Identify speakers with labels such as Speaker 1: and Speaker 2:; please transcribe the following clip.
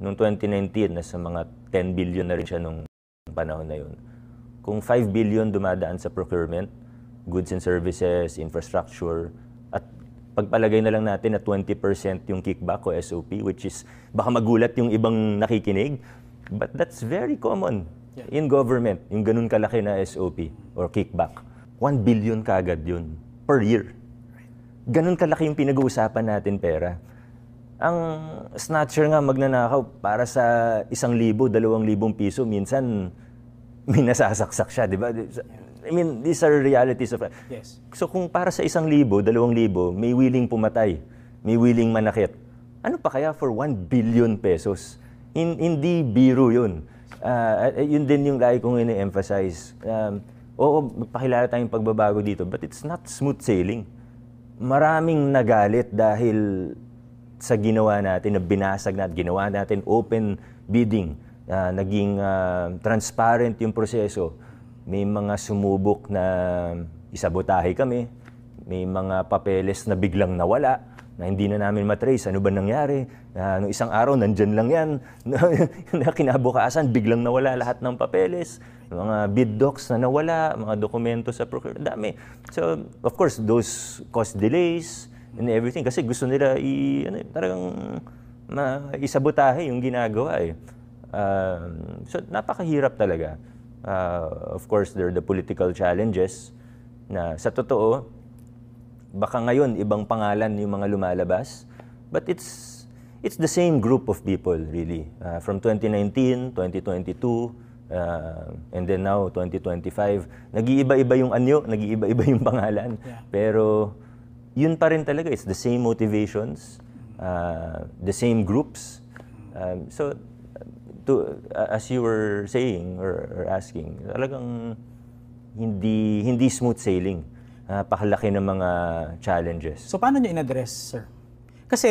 Speaker 1: noong 2019, nasa mga 10 billion na rin siya nung panahon na yun. Kung 5 billion dumadaan sa procurement, goods and services, infrastructure, at pagpalagay na lang natin na 20% yung kickback o SOP, which is, baka magulat yung ibang nakikinig, but that's very common in government, yung ganun kalaki na SOP or kickback. 1 billion kaagad yun per year. Ganun kalaki yung pinag-uusapan natin pera. Ang snatcher nga magnanakaw para sa 1,000, 2,000 piso, minsan may nasasaksak siya, di ba? I mean, these are realities of...
Speaker 2: Yes.
Speaker 1: So kung para sa 1,000, 2,000, may willing pumatay, may willing manakit, ano pa kaya for 1 billion pesos? Hindi biro yun. Yun din yung lagi kong ini-emphasize. Oo, pakilala tayong pagbabago dito, but it's not smooth sailing. Maraming nagalit dahil sa ginawa natin, na binasag natin, ginawa natin open bidding, naging transparent yung proseso. May mga sumubok na isabotahe kami, may mga papeles na biglang nawala, na hindi na namin matrace. Ano ba nangyari? Noong isang araw, nandyan lang yan. Na kinabukasan, biglang nawala lahat ng papeles. Mga bid docs na nawala, mga dokumento sa procurement, dami. So, of course, those cause delays and everything. Kasi gusto nila talagang isabotahe yung ginagawa eh. So, napakahirap talaga. Of course, there are the political challenges na sa totoo, baka ngayon ibang pangalan yung mga lumalabas, but it's the same group of people really. From 2019, 2022, and then now 2025, nag-iiba-iba yung anyo, nag-iiba-iba yung pangalan.
Speaker 2: Yeah.
Speaker 1: Pero yun pa rin talaga, it's the same motivations, the same groups. So as you were saying or asking, talagang hindi smooth sailing. Pakalaki ng mga challenges.
Speaker 2: So paano nyo in-address, sir? Kasi